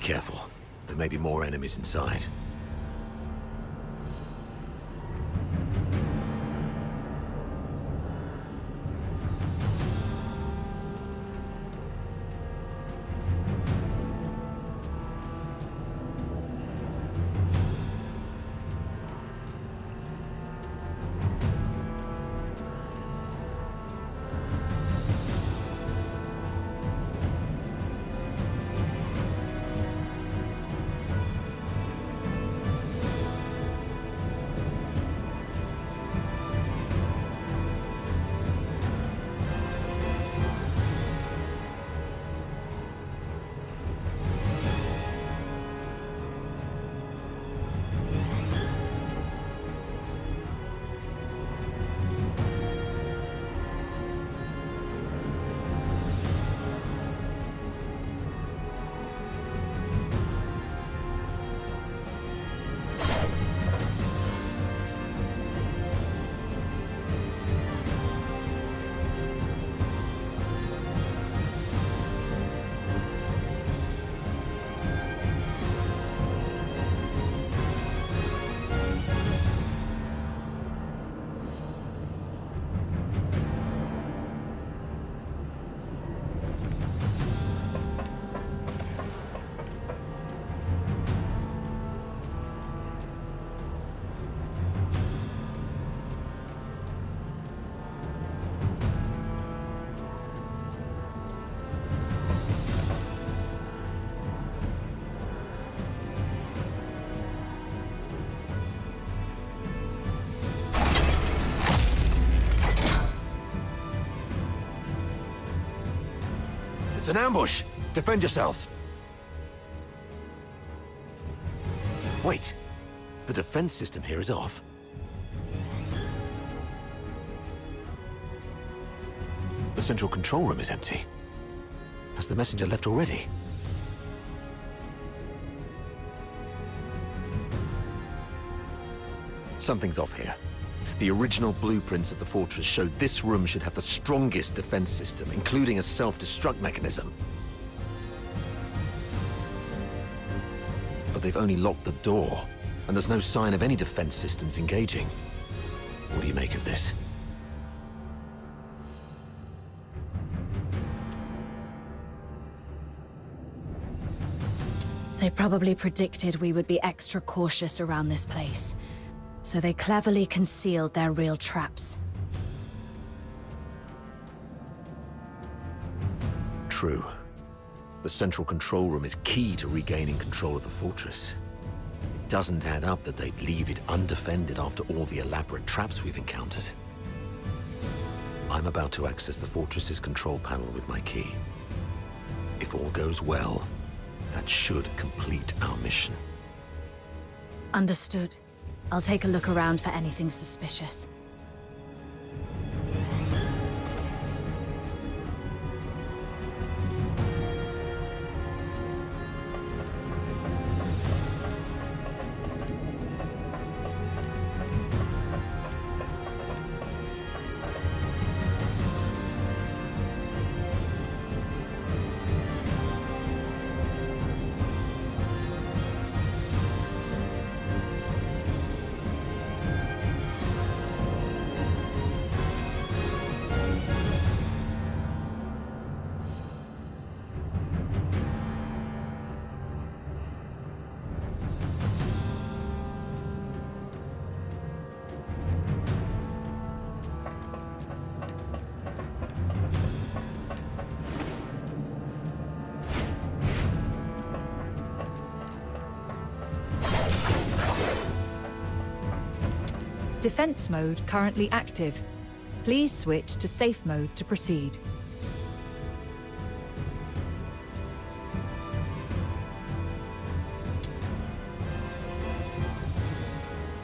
careful. There may be more enemies inside. It's an ambush! Defend yourselves! Wait! The defense system here is off. The central control room is empty. Has the messenger left already? Something's off here. The original blueprints of the fortress showed this room should have the strongest defense system, including a self-destruct mechanism. But they've only locked the door, and there's no sign of any defense systems engaging. What do you make of this? They probably predicted we would be extra cautious around this place. So they cleverly concealed their real traps. True. The central control room is key to regaining control of the fortress. It doesn't add up that they'd leave it undefended after all the elaborate traps we've encountered. I'm about to access the fortress's control panel with my key. If all goes well, that should complete our mission. Understood. I'll take a look around for anything suspicious. Defense mode currently active. Please switch to safe mode to proceed.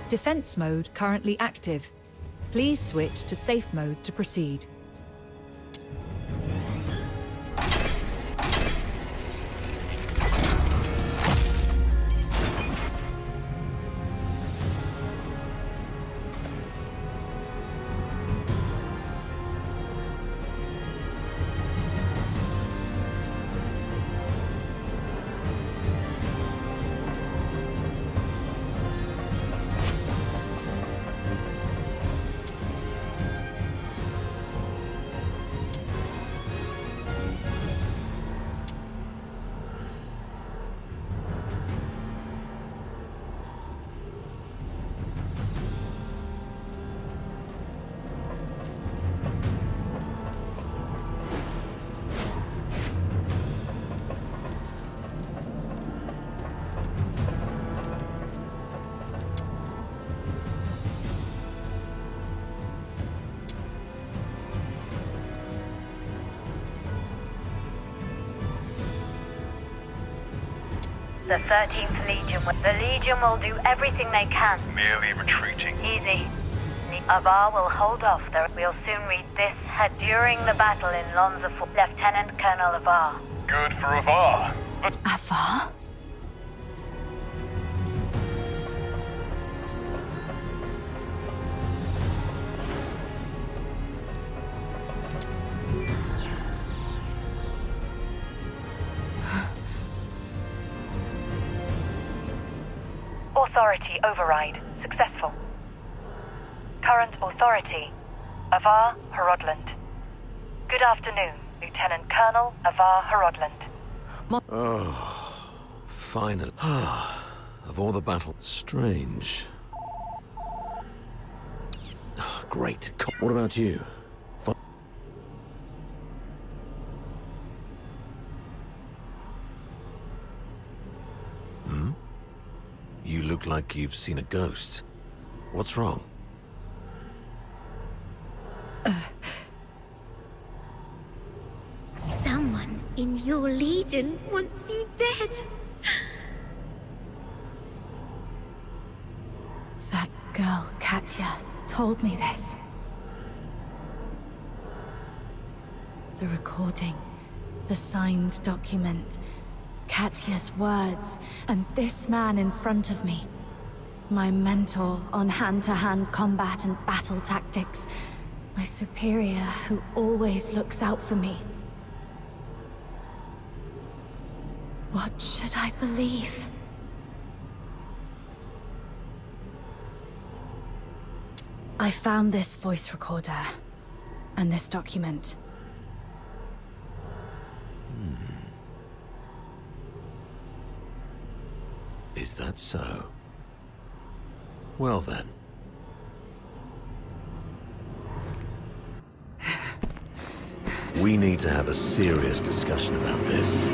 Defense mode currently active. Please switch to safe mode to proceed. The 13th Legion the Legion will do everything they can. Merely retreating. Easy. Avar will hold off. We'll soon read this. During the battle in Lonza, Lieutenant Colonel Avar. Good for Avar. Avar? Authority override. Successful. Current authority. Avar Harodland. Good afternoon, Lieutenant Colonel Avar Harodland. Oh, finally. Of all the battles, strange. Great. What about you? You look like you've seen a ghost. What's wrong? Someone in your Legion wants you dead. That girl, Katya, told me this. The recording, the signed document, Katya's words, and this man in front of me. My mentor on hand-to-hand combat and battle tactics. My superior who always looks out for me. What should I believe? I found this voice recorder and this document. Is that so? Well then. We need to have a serious discussion about this.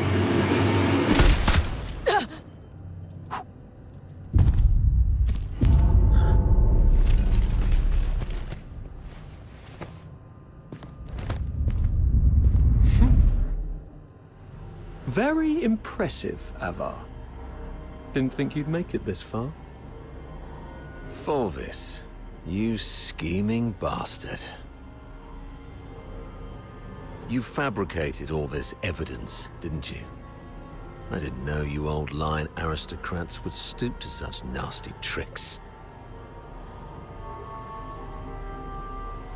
Very impressive, Avar. Didn't think you'd make it this far. Fulvis, you scheming bastard. You fabricated all this evidence, didn't you? I didn't know you old lion aristocrats would stoop to such nasty tricks.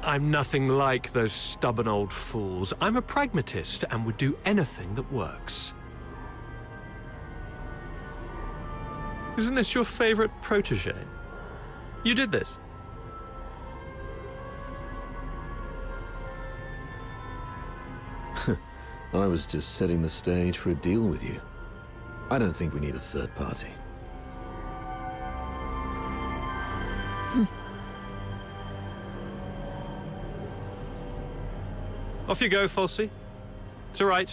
I'm nothing like those stubborn old fools. I'm a pragmatist and would do anything that works. Isn't this your favorite protege? You did this. I was just setting the stage for a deal with you. I don't think we need a third party. Off you go, Falsey. It's all right.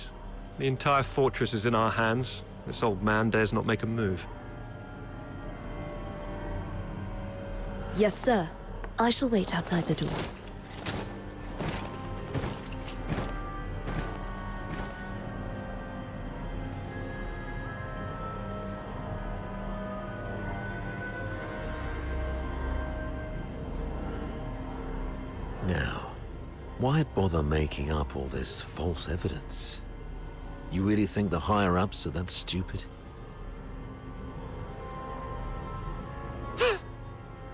The entire fortress is in our hands. This old man dares not make a move. Yes, sir. I shall wait outside the door. Now, why bother making up all this false evidence? You really think the higher-ups are that stupid?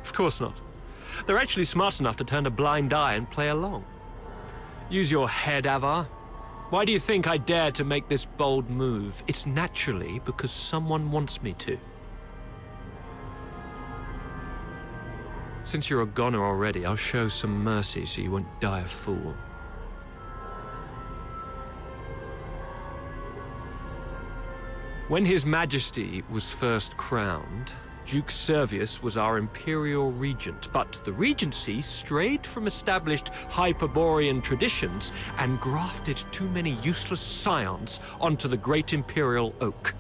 Of course not. They're actually smart enough to turn a blind eye and play along. Use your head, Avar. Why do you think I dare to make this bold move? It's naturally because someone wants me to. Since you're a goner already, I'll show some mercy so you won't die a fool. When His Majesty was first crowned, Duke Servius was our imperial regent, but the regency strayed from established Hyperborean traditions and grafted too many useless scions onto the great imperial oak.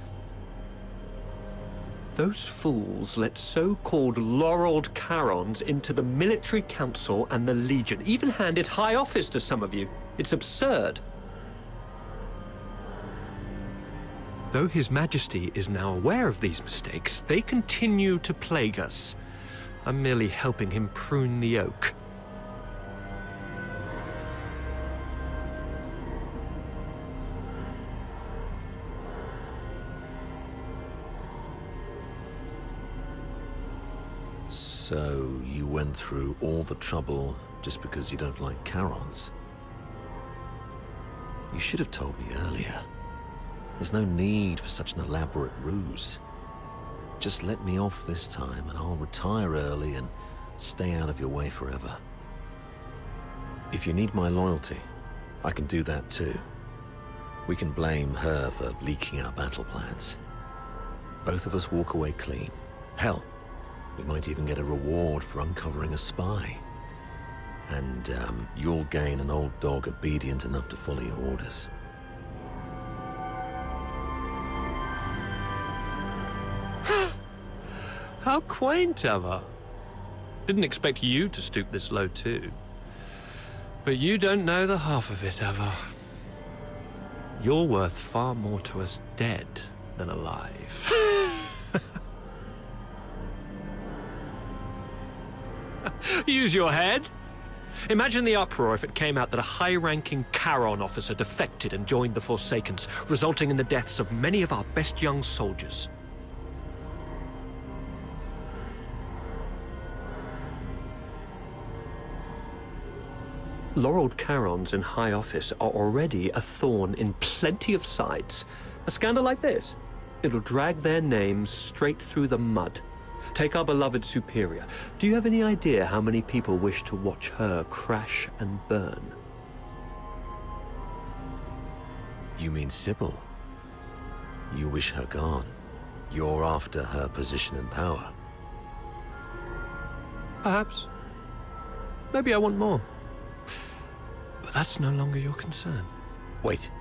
Those fools let so-called laureled Charons into the military council and the Legion, even handed high office to some of you. It's absurd. Though His Majesty is now aware of these mistakes, they continue to plague us. I'm merely helping him prune the oak. So, you went through all the trouble just because you don't like Charons? You should have told me earlier. There's no need for such an elaborate ruse. Just let me off this time and I'll retire early and stay out of your way forever. If you need my loyalty, I can do that too. We can blame her for leaking our battle plans. Both of us walk away clean. Hell, we might even get a reward for uncovering a spy. And you'll gain an old dog obedient enough to follow your orders. How quaint, Ava. Didn't expect you to stoop this low too. But you don't know the half of it, Ava. You're worth far more to us dead than alive. Use your head. Imagine the uproar if it came out that a high-ranking Charon officer defected and joined the Forsakens, resulting in the deaths of many of our best young soldiers. Laureled Charons in high office are already a thorn in plenty of sides. A scandal like this, it'll drag their names straight through the mud. Take our beloved Superior. Do you have any idea how many people wish to watch her crash and burn? You mean Sybil? You wish her gone. You're after her position and power. Perhaps. Maybe I want more. But that's no longer your concern. Wait.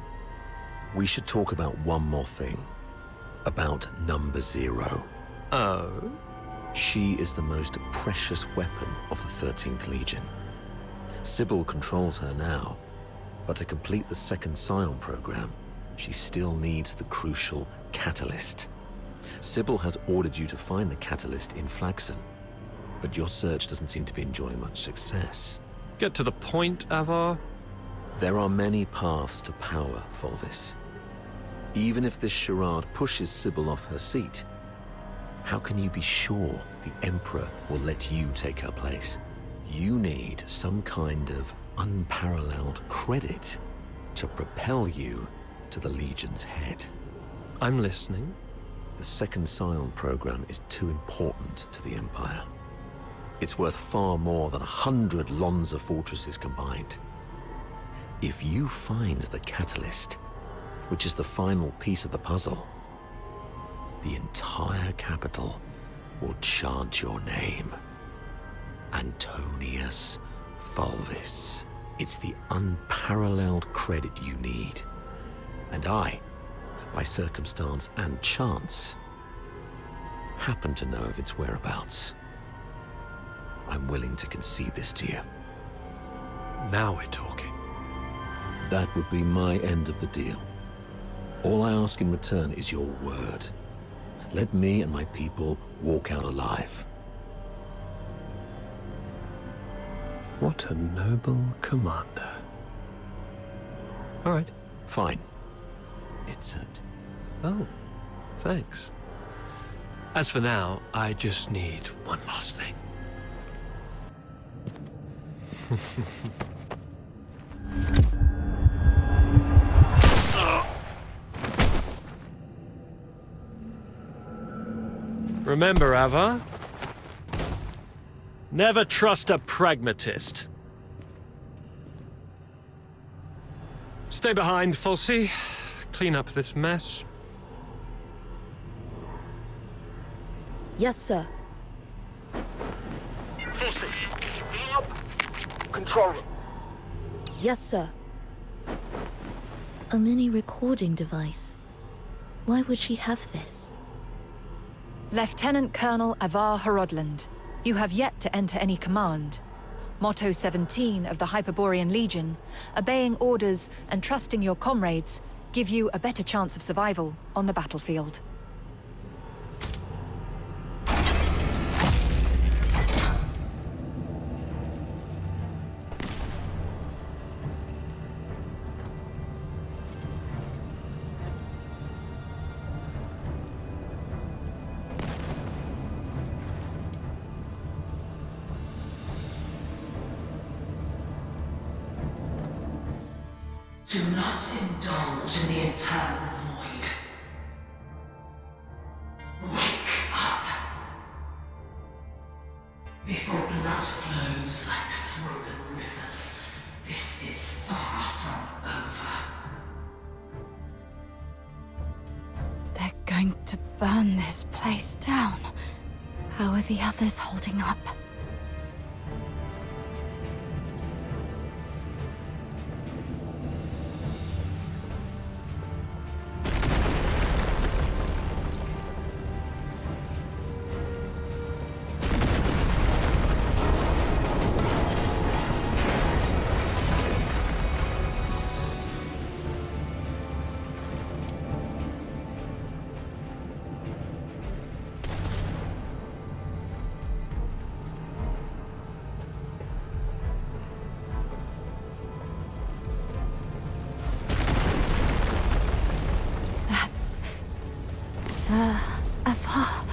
We should talk about one more thing. About Number Zero. Oh? She is the most precious weapon of the 13th Legion. Sybil controls her now, but to complete the second Scion program, she still needs the crucial catalyst. Sybil has ordered you to find the catalyst in Flaxen, but your search doesn't seem to be enjoying much success. Get to the point, Avar. There are many paths to power, Fulvis. Even if this charade pushes Sybil off her seat, how can you be sure the Emperor will let you take her place? You need some kind of unparalleled credit to propel you to the Legion's head. I'm listening. The second Scion program is too important to the Empire. It's worth far more than 100 Lonza fortresses combined. If you find the catalyst, which is the final piece of the puzzle, the entire capital will chant your name. Antonius Fulvis. It's the unparalleled credit you need. And I, by circumstance and chance, happen to know of its whereabouts. I'm willing to concede this to you. Now we're talking. That would be my end of the deal. All I ask in return is your word. Let me and my people walk out alive. What a noble commander. All right. Fine. It's it. Oh, thanks. As for now, I just need one last thing. Remember, Ava, never trust a pragmatist. Stay behind, Fulci. Clean up this mess. Yes, sir. Control room. Yes, sir. A mini recording device. Why would she have this? Lieutenant Colonel Avar Horodland, you have yet to enter any command. Motto 17 of the Hyperborean Legion, obeying orders and trusting your comrades give you a better chance of survival on the battlefield. Do not indulge in the eternal void. Wake up! Before blood flows like swollen rivers, this is far from over. They're going to burn this place down. How are the others holding up? Afar.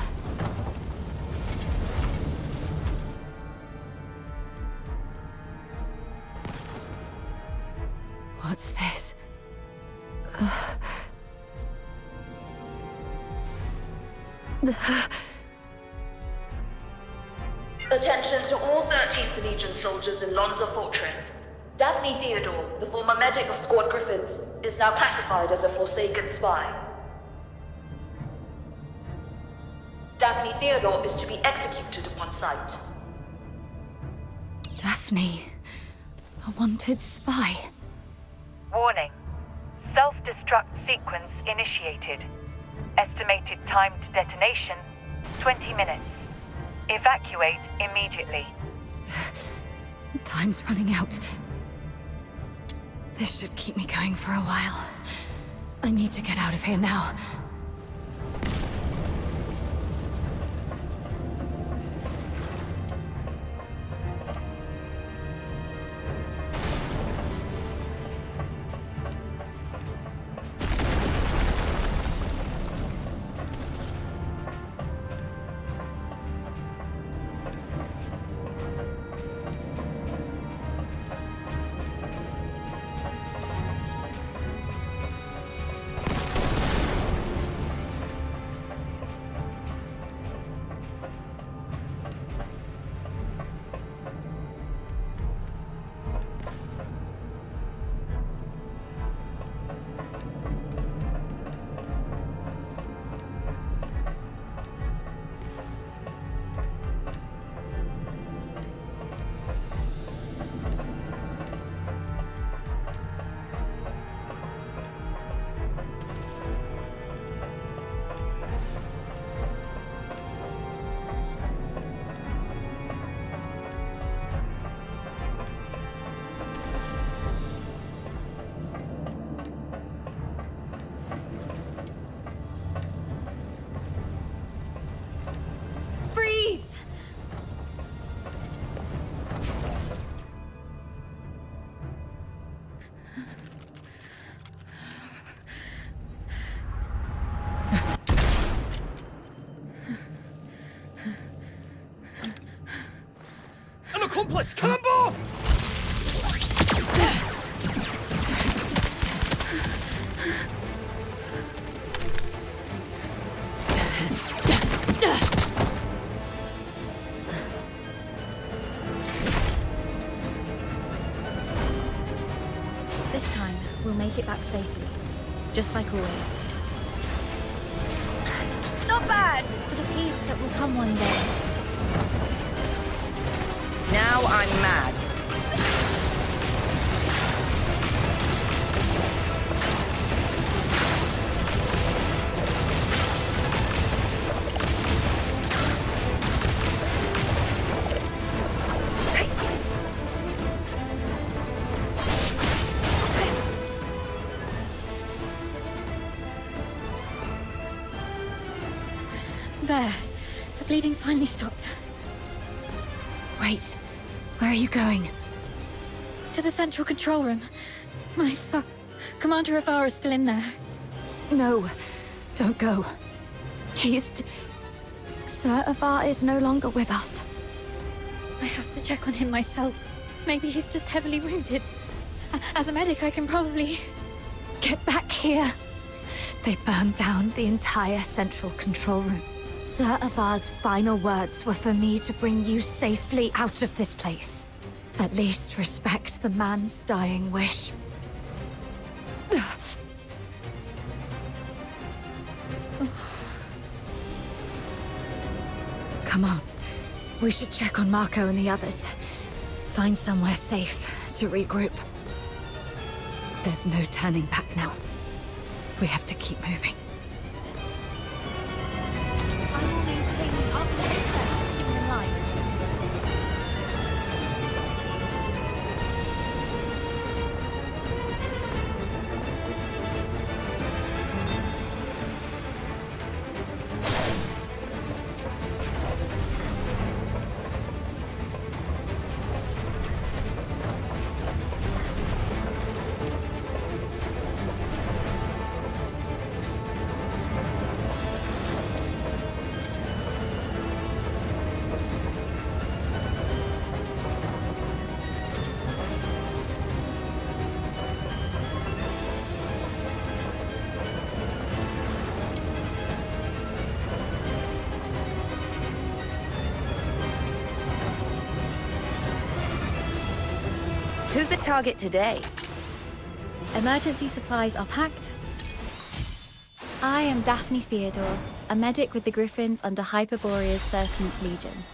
What's this? Attention to all 13th Legion soldiers in Lonza Fortress. Daphne Theodore, the former medic of Squad Griffins, is now classified as a Forsaken spy. Daphne Theodore is to be executed upon sight. Daphne, a wanted spy. Warning. Self-destruct sequence initiated. Estimated time to detonation, 20 minutes. Evacuate immediately. Time's running out. This should keep me going for a while. I need to get out of here now. Accomplice, come both! This time, we'll make it back safely. Just like always. Not bad! For the peace that will come one day. Now I'm mad. bleeding's finally stopped. Wait, where are you going? To the central control room. Commander Avar is still in there. No, don't go. Sir Avar is no longer with us. I have to check on him myself. Maybe he's just heavily wounded. As a medic, I can probably... Get back here. They burned down the entire central control room. Sir Avar's final words were for me to bring you safely out of this place. At least respect the man's dying wish. Come on. We should check on Marco and the others. Find somewhere safe to regroup. There's no turning back now. We have to keep moving. I will maintain the utmost respect for human life. Who's the target today? Emergency supplies are packed. I am Daphne Theodore, a medic with the Griffins under Hyperborea's 13th Legion.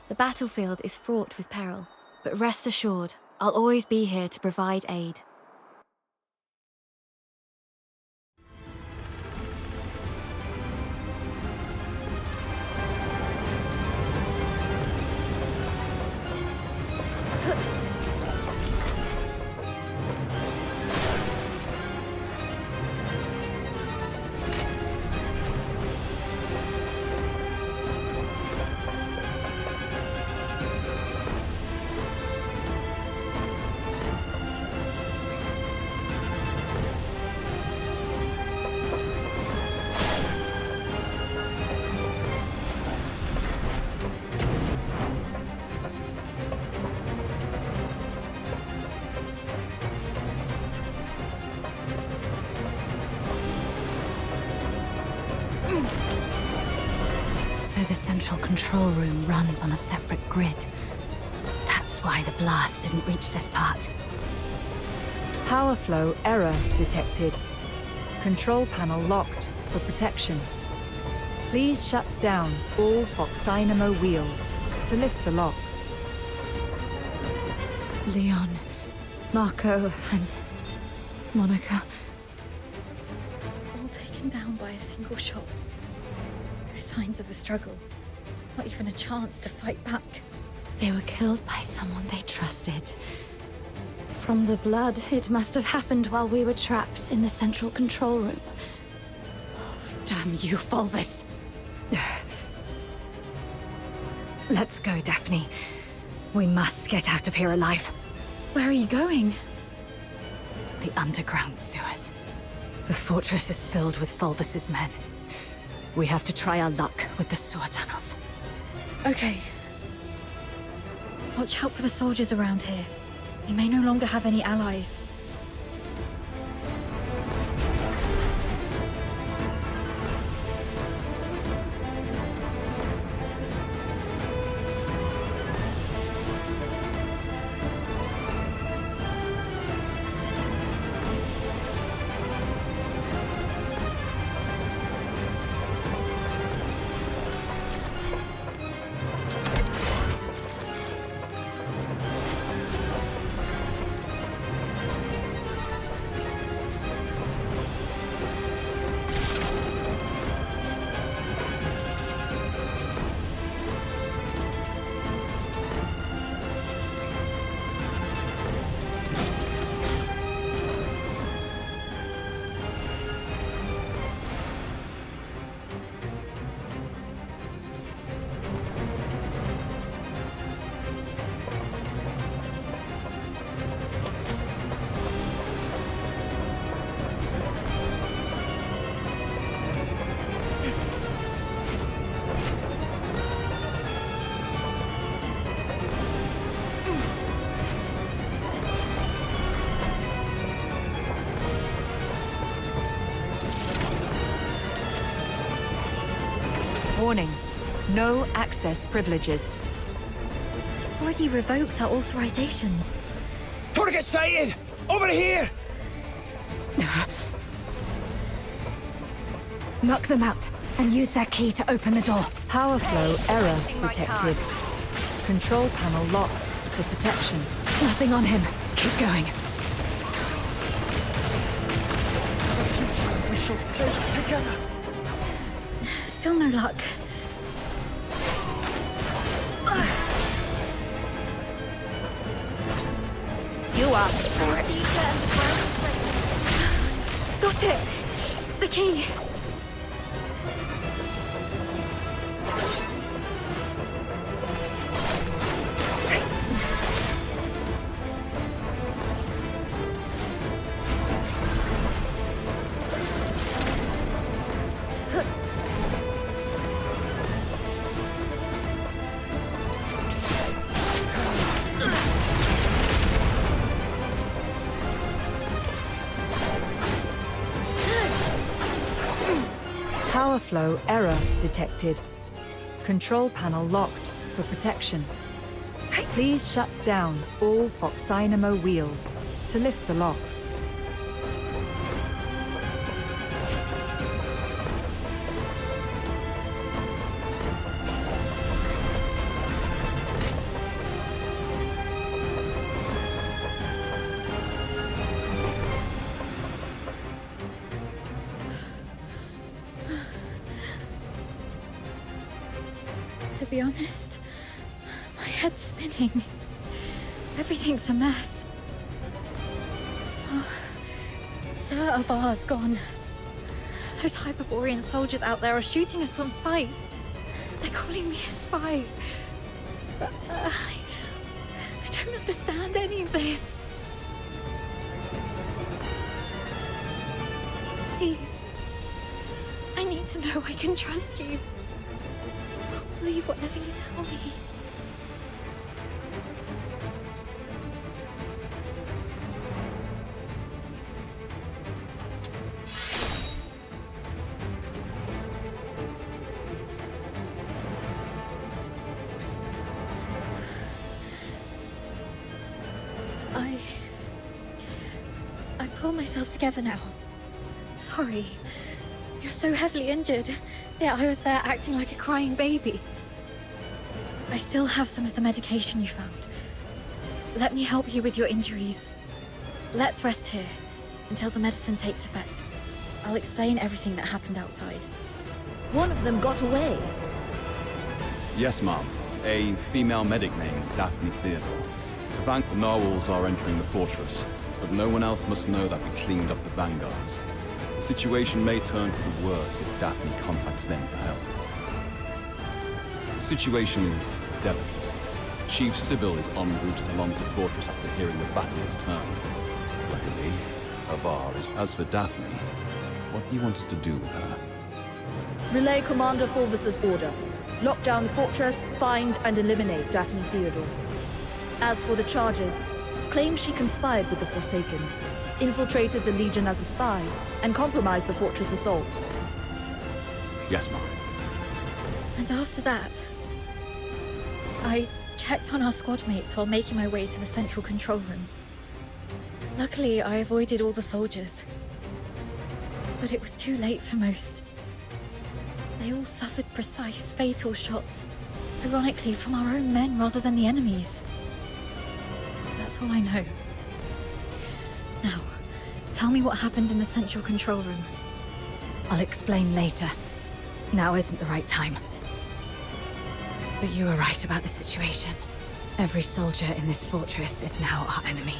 The battlefield is fraught with peril, but rest assured, I'll always be here to provide aid. So the central control room runs on a separate grid. That's why the blast didn't reach this part. Power flow error detected. Control panel locked for protection. Please shut down all Foxynamo wheels to lift the lock. Leon, Marco, and Monica. All taken down by a single shot. No signs of a struggle. Not even a chance to fight back. They were killed by someone they trusted. From the blood, it must have happened while we were trapped in the central control room. Oh, damn you, Fulvis. Let's go, Daphne. We must get out of here alive. Where are you going? The underground sewers. The fortress is filled with Fulvis's men. We have to try our luck with the sewer tunnels. Okay. Watch out for the soldiers around here. We may no longer have any allies. No access privileges. Already revoked our authorizations. Target sighted! Over here! Knock them out and use their key to open the door. Power flow error detected. Control panel locked for protection. Nothing on him. Keep going. We shall face together. Still no luck. You asked for it. Got it! The key! Power flow error detected. Control panel locked for protection. Please shut down all Foxynamo wheels to lift the lock. To be honest, my head's spinning. Everything's a mess. Oh, Sir Avar's gone. Those Hyperborean soldiers out there are shooting us on sight. They're calling me a spy. But, I don't understand any of this. Please. I need to know I can trust you. I'll believe whatever you tell me. I pull myself together now. Sorry. You're so heavily injured. Yet I was there acting like a crying baby. I still have some of the medication you found. Let me help you with your injuries. Let's rest here until the medicine takes effect. I'll explain everything that happened outside. One of them got away. Yes, ma'am. A female medic named Daphne Theodore. The narwhals are entering the fortress, but no one else must know that we cleaned up the vanguards. The situation may turn for the worse if Daphne contacts them for help. The situation is delicate. Chief Sybil is en route to Lonza Fortress after hearing the battle has turned. Luckily, Avar is... As for Daphne, what do you want us to do with her? Relay Commander Fulvis's order. Lock down the fortress, find and eliminate Daphne Theodore. As for the charges, claim she conspired with the Forsakens, infiltrated the Legion as a spy, and compromised the fortress assault. Yes, ma'am. And after that, I checked on our squad mates while making my way to the central control room. Luckily, I avoided all the soldiers. But it was too late for most. They all suffered precise, fatal shots. Ironically, from our own men rather than the enemy's. That's all I know. Now, tell me what happened in the central control room. I'll explain later. Now isn't the right time. But you were right about the situation. Every soldier in this fortress is now our enemy.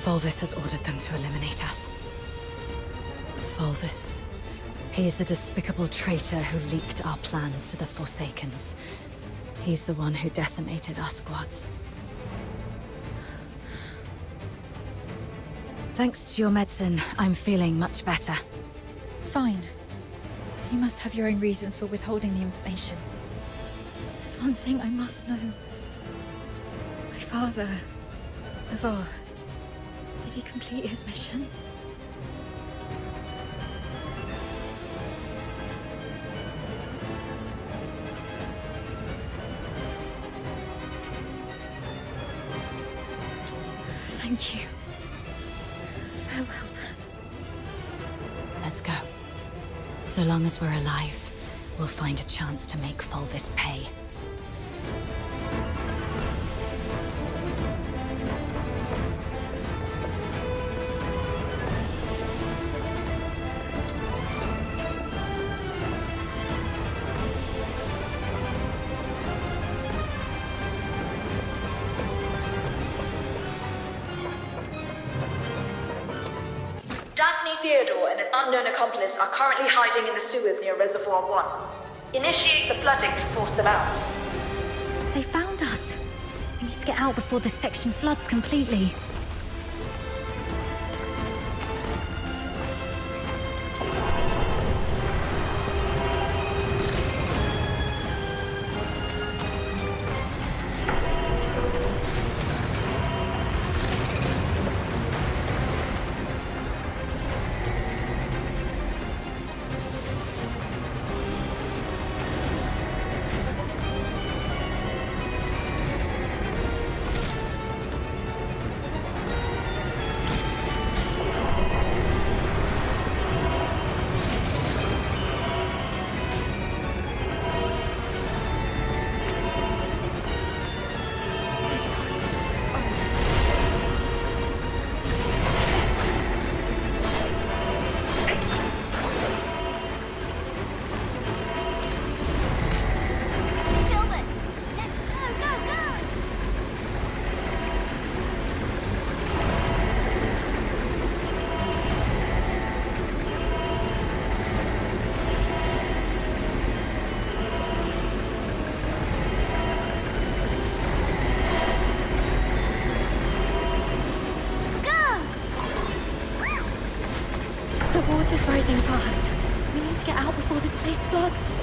Fulvis has ordered them to eliminate us. Fulvis? He's the despicable traitor who leaked our plans to the Forsakens. He's the one who decimated our squads. Thanks to your medicine, I'm feeling much better. Fine. You must have your own reasons for withholding the information. There's one thing I must know. My father, Avar, did he complete his mission? Thank you. Farewell, Dad. Let's go. So long as we're alive, we'll find a chance to make Fulvis pay. Daphne Theodore and an unknown accomplice are currently hiding in the sewers near Reservoir 1. Initiate the flooding to force them out. They found us. We need to get out before this section floods completely. The water's rising fast. We need to get out before this place floods.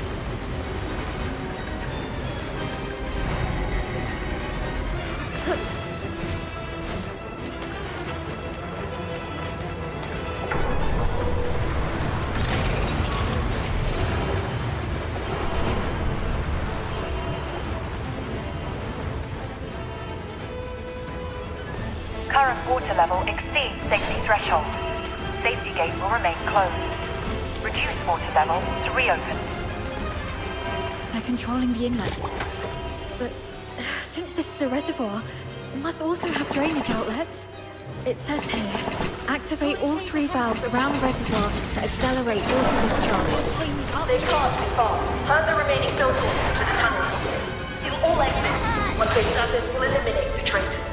Current water level exceeds safety threshold. Safety gate will remain closed. Reduce water level to reopen. They're controlling the inlets. But since this is a reservoir, it must also have drainage outlets. It says here, activate all 3 valves around the reservoir to accelerate water discharge. They can't be far. Turn the remaining filters to the tunnel. Seal all exits. Once they've done this, we'll eliminate the traitors.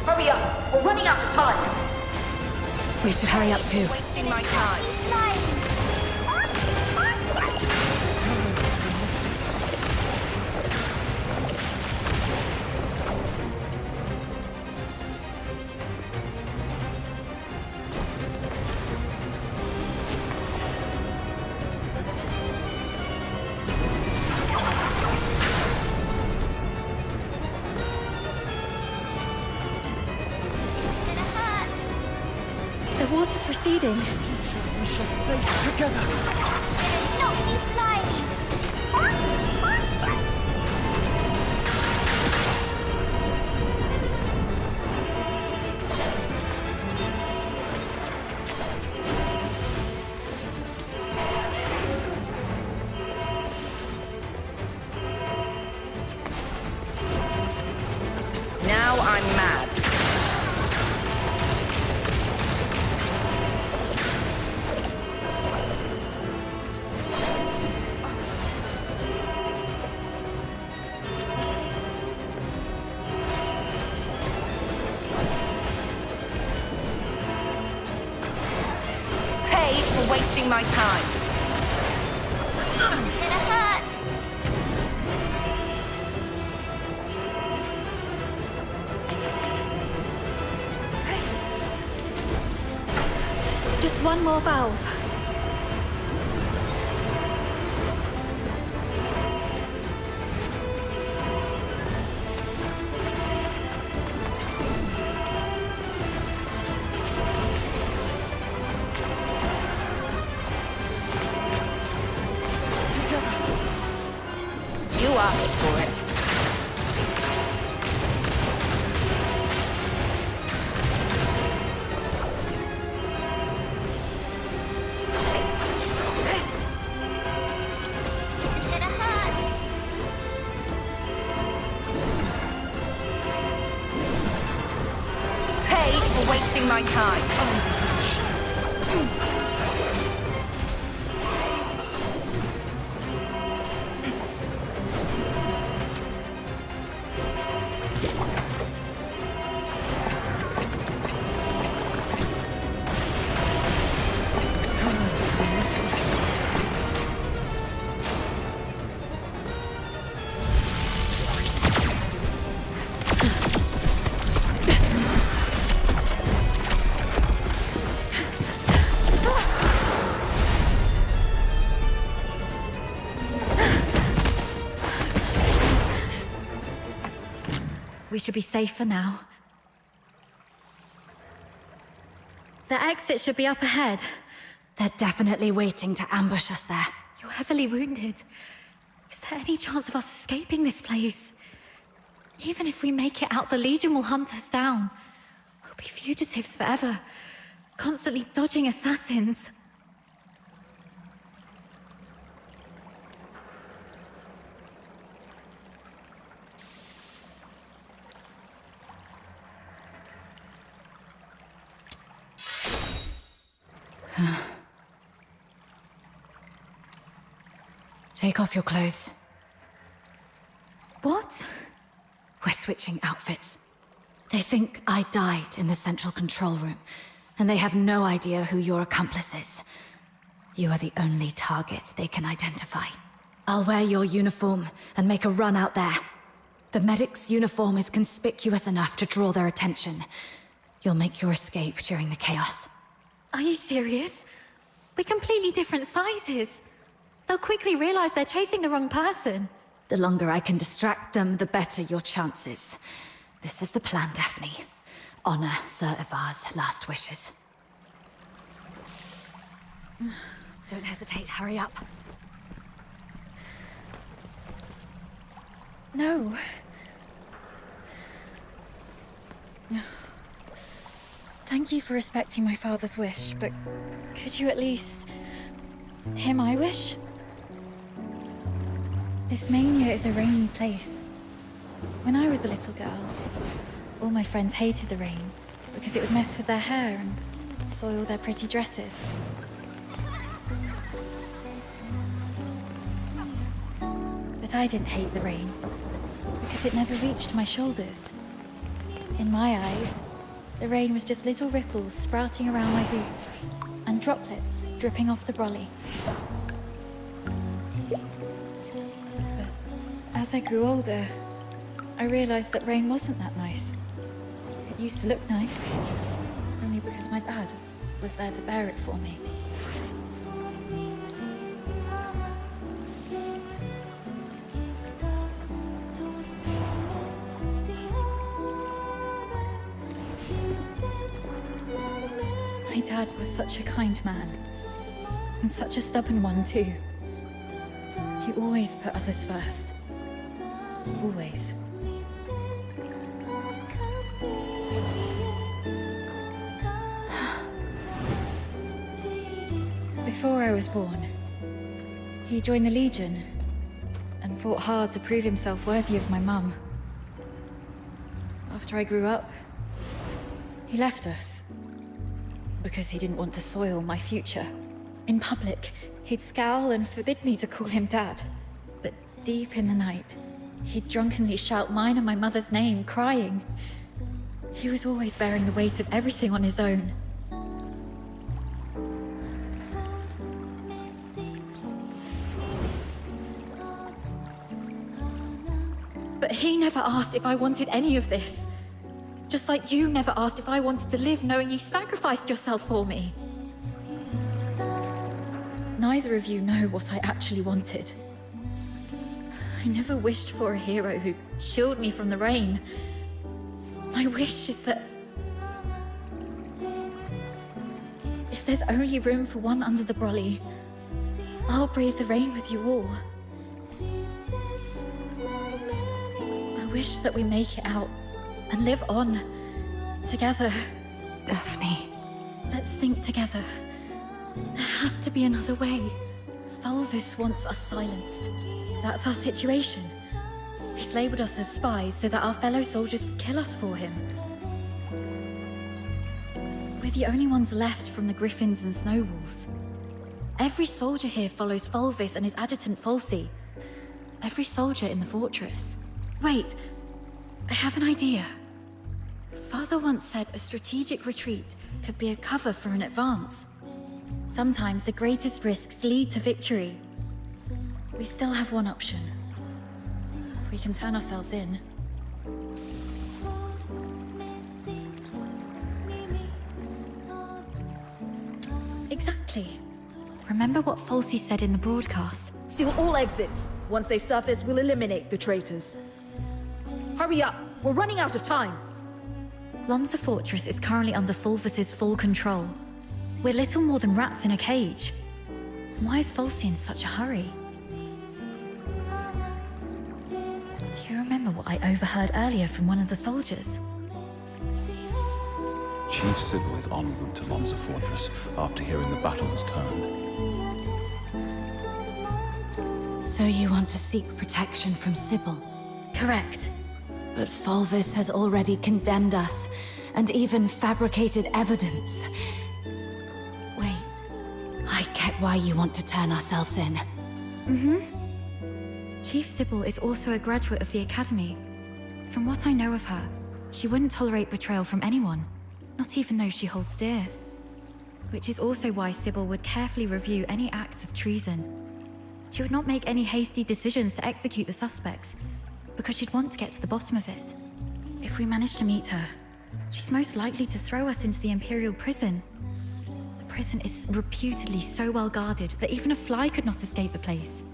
Hurry up! We're running out of time! We should hurry up too. Wasting my time. The water's receding. We shall face together. Gonna knock you flying. Now I'm mad. Pay for wasting my time. This is gonna hurt. Just one more valve. You asked for it. wasting my time. We should be safer now. The exit should be up ahead. They're definitely waiting to ambush us there. You're heavily wounded. Is there any chance of us escaping this place? Even if we make it out, the Legion will hunt us down. We'll be fugitives forever, constantly dodging assassins. Take off your clothes. What? We're switching outfits. They think I died in the central control room, and they have no idea who your accomplice is. You are the only target they can identify. I'll wear your uniform and make a run out there. The medic's uniform is conspicuous enough to draw their attention. You'll make your escape during the chaos. Are you serious? We're completely different sizes. They'll quickly realize they're chasing the wrong person. The longer I can distract them, the better your chances. This is the plan, Daphne. Honor Sir Ivar's last wishes. Don't hesitate, hurry up. No. Thank you for respecting my father's wish, but could you at least hear my wish? This mania is a rainy place. When I was a little girl, all my friends hated the rain because it would mess with their hair and soil their pretty dresses. But I didn't hate the rain because it never reached my shoulders. In my eyes, the rain was just little ripples sprouting around my boots and droplets dripping off the brolly. As I grew older, I realized that rain wasn't that nice. It used to look nice, only because my dad was there to bear it for me. My dad was such a kind man, and such a stubborn one too. He always put others first. Always. Before I was born, he joined the Legion and fought hard to prove himself worthy of my mum. After I grew up, he left us because he didn't want to soil my future. In public, he'd scowl and forbid me to call him Dad. But deep in the night, he'd drunkenly shout mine and my mother's name, crying. He was always bearing the weight of everything on his own. But he never asked if I wanted any of this. Just like you never asked if I wanted to live knowing you sacrificed yourself for me. Neither of you know what I actually wanted. I never wished for a hero who shielded me from the rain. My wish is that if there's only room for one under the brolly, I'll brave the rain with you all. I wish that we make it out and live on together. Daphne. Let's think together. There has to be another way. Tholvis wants us silenced. That's our situation. He's labeled us as spies so that our fellow soldiers would kill us for him. We're the only ones left from the Griffins and Snowwolves. Every soldier here follows Fulvis and his adjutant Falsey. Every soldier in the fortress. Wait, I have an idea. Father once said a strategic retreat could be a cover for an advance. Sometimes the greatest risks lead to victory. We still have one option. We can turn ourselves in. Exactly. Remember what Falsey said in the broadcast? Seal all exits. Once they surface, we'll eliminate the traitors. Hurry up! We're running out of time! Lonza Fortress is currently under Fulvis's full control. We're little more than rats in a cage. Why is Falsey in such a hurry? Do you remember what I overheard earlier from one of the soldiers? Chief Sybil is en route to Lonza Fortress after hearing the battle was turned. So you want to seek protection from Sybil? Correct. But Fulvis has already condemned us, and even fabricated evidence. Wait, I get why you want to turn ourselves in. Chief Sybil is also a graduate of the Academy. From what I know of her, she wouldn't tolerate betrayal from anyone, not even those she holds dear. Which is also why Sybil would carefully review any acts of treason. She would not make any hasty decisions to execute the suspects, because she'd want to get to the bottom of it. If we manage to meet her, she's most likely to throw us into the Imperial prison. The prison is reputedly so well guarded that even a fly could not escape the place.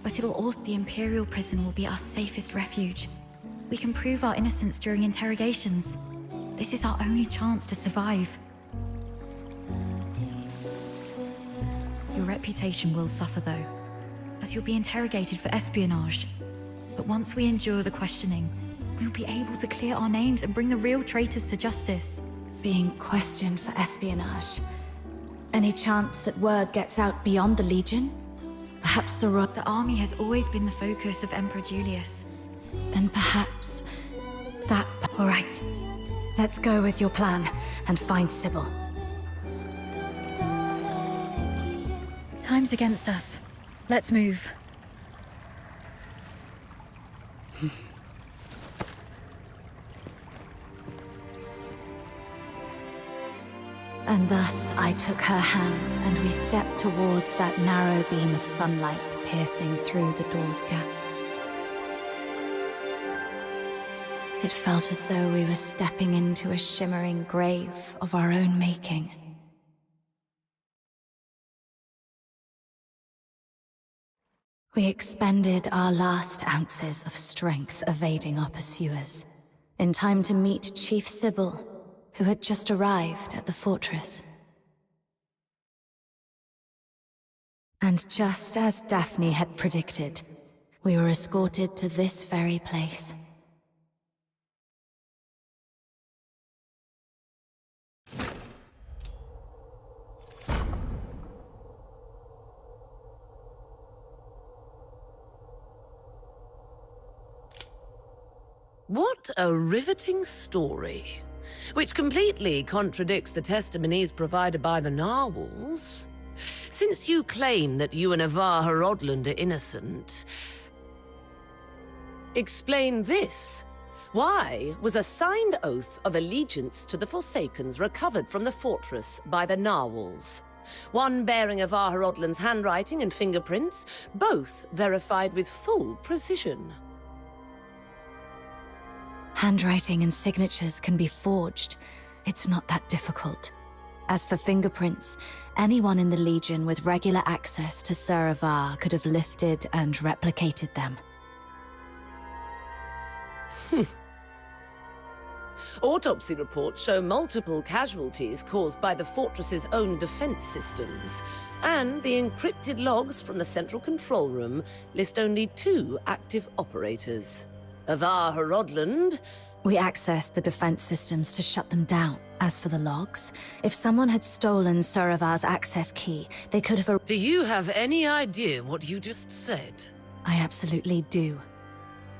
But the Imperial prison will be our safest refuge. We can prove our innocence during interrogations. This is our only chance to survive. Your reputation will suffer though, as you'll be interrogated for espionage. But once we endure the questioning, we'll be able to clear our names and bring the real traitors to justice. Being questioned for espionage. Any chance that word gets out beyond the Legion? Perhaps the army has always been the focus of Emperor Julius. Then perhaps that... All right. Let's go with your plan and find Sybil. Time's against us. Let's move. And thus I took her hand, and we stepped towards that narrow beam of sunlight piercing through the door's gap. It felt as though we were stepping into a shimmering grave of our own making. We expended our last ounces of strength evading our pursuers, in time to meet Chief Sybil, who had just arrived at the fortress. And just as Daphne had predicted, we were escorted to this very place. What a riveting story, which completely contradicts the testimonies provided by the narwhals. Since you claim that you and Avar Horodland are innocent, explain this. Why was a signed oath of allegiance to the Forsakens recovered from the fortress by the narwhals? One bearing Avar Horodland's handwriting and fingerprints, both verified with full precision. Handwriting and signatures can be forged. It's not that difficult. As for fingerprints, anyone in the Legion with regular access to Sir Avar could have lifted and replicated them. Autopsy reports show multiple casualties caused by the fortress's own defense systems, and the encrypted logs from the central control room list only 2 active operators. Avar Horodland. We accessed the defense systems to shut them down. As for the logs, if someone had stolen Sir Avar's access key, they could have... Do you have any idea what you just said? I absolutely do.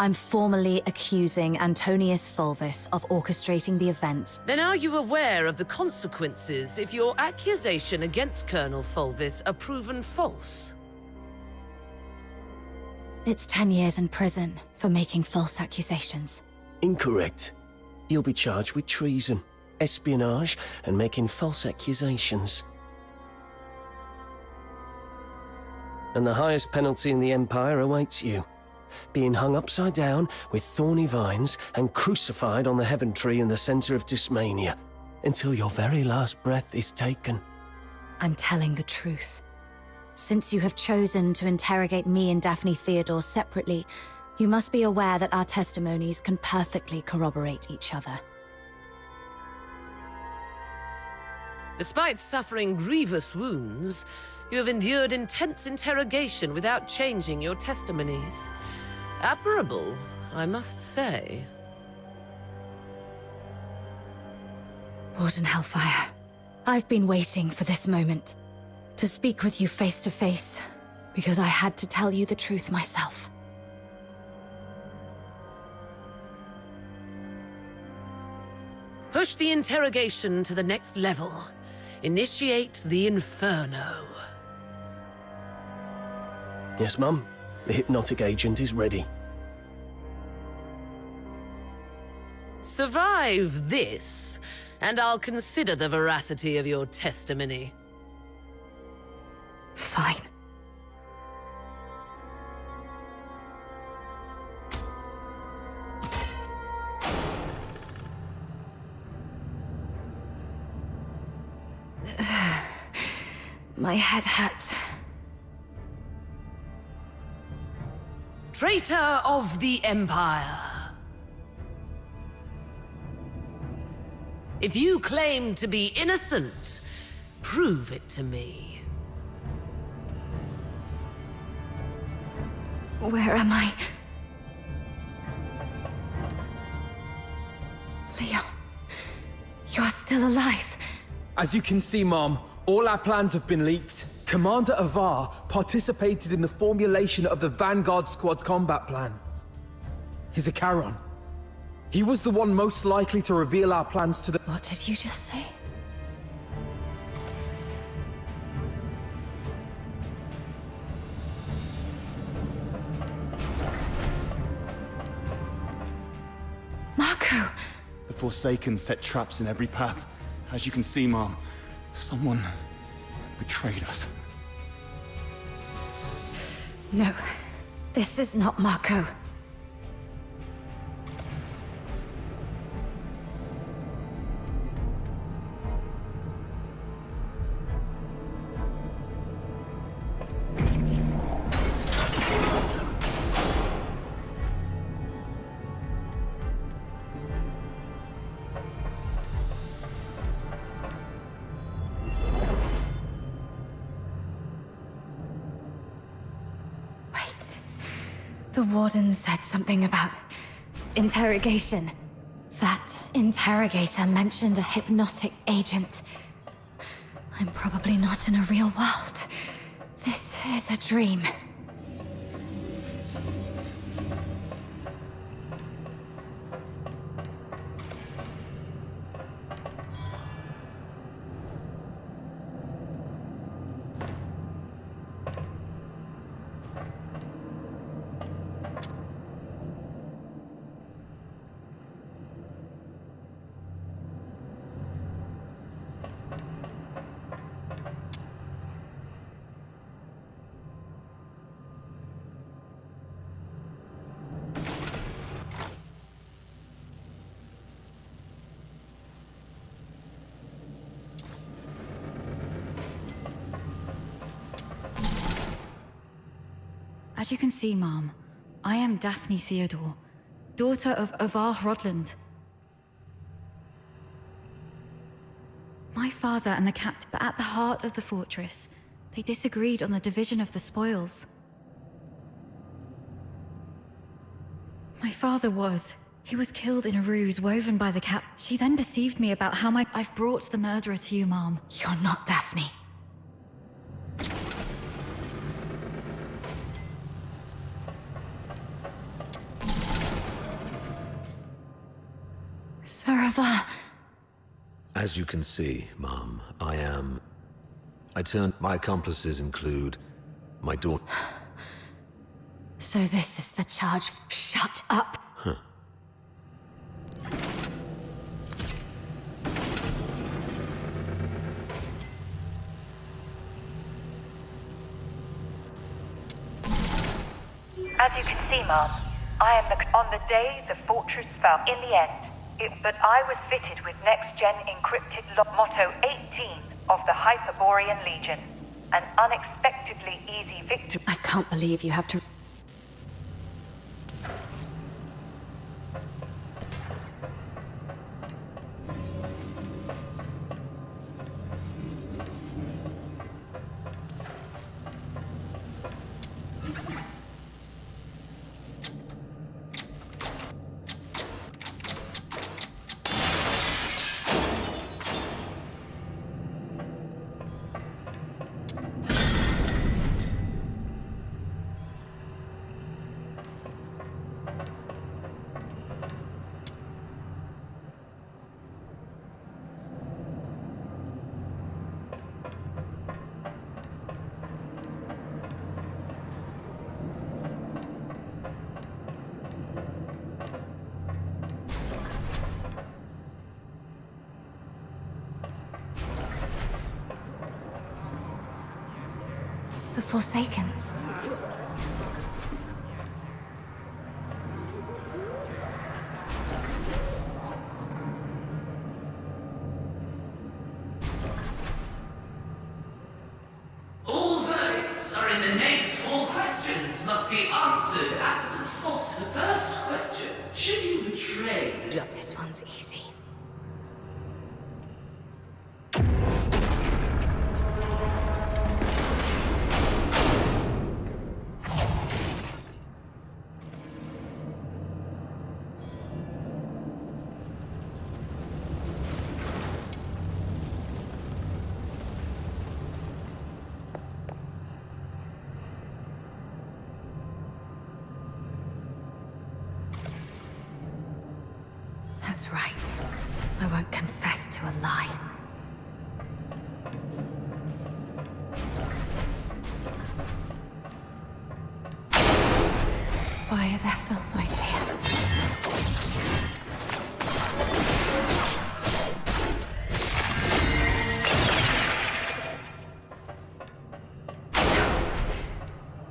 I'm formally accusing Antonius Fulvis of orchestrating the events. Then are you aware of the consequences if your accusation against Colonel Fulvis are proven false? It's 10 years in prison for making false accusations. Incorrect. You'll be charged with treason, espionage, and making false accusations. And the highest penalty in the Empire awaits you. Being hung upside down with thorny vines and crucified on the heaven tree in the center of Dysmania until your very last breath is taken. I'm telling the truth. Since you have chosen to interrogate me and Daphne Theodore separately, you must be aware that our testimonies can perfectly corroborate each other. Despite suffering grievous wounds, you have endured intense interrogation without changing your testimonies. Admirable, I must say. Warden Hellfire, I've been waiting for this moment. To speak with you face to face, because I had to tell you the truth myself. Push the interrogation to the next level. Initiate the Inferno. Yes, Mum. The hypnotic agent is ready. Survive this, and I'll consider the veracity of your testimony. Fine. My head hurts. Traitor of the Empire. If you claim to be innocent, prove it to me. Where am I? Leon, you're still alive. As you can see, Mom, all our plans have been leaked. Commander Avar participated in the formulation of the Vanguard Squad's combat plan. He's a Charon. He was the one most likely to reveal our plans to the— What did you just say? Marco! The Forsaken set traps in every path. As you can see, Mom, someone betrayed us. No, this is not Marco. The Warden said something about interrogation. That interrogator mentioned a hypnotic agent. I'm probably not in a real world. This is a dream. As you can see, Mom, I am Daphne Theodore, daughter of Avar Rodland. My father and the captain were at the heart of the fortress. They disagreed on the division of the spoils. My father he was killed in a ruse woven by the cap. She then deceived me about how I've brought the murderer to you, Mom. You're not Daphne. Sarava. As you can see, Mom, my accomplices include my daughter. So this is the charge. Shut up! Huh. As you can see, Mom, I am on the day the fortress fell. In the end, but I was fitted with next-gen encrypted motto 18 of the Hyperborean Legion. An unexpectedly easy victory. I can't believe you have to... The Forsakens. All verdicts are in the name. All questions must be answered. Absent falsehood. First question. Should you betray the... This one's easy. That's right. I won't confess to a lie. Why are there filthoids here?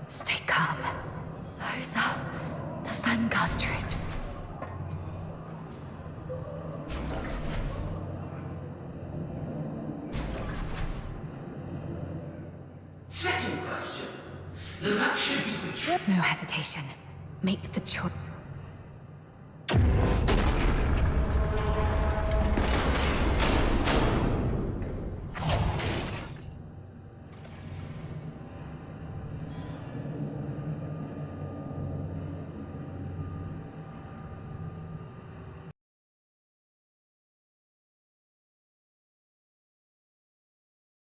Stay calm. Those are the Vanguard troops. Second question. That should you betray... No hesitation. Make the choice.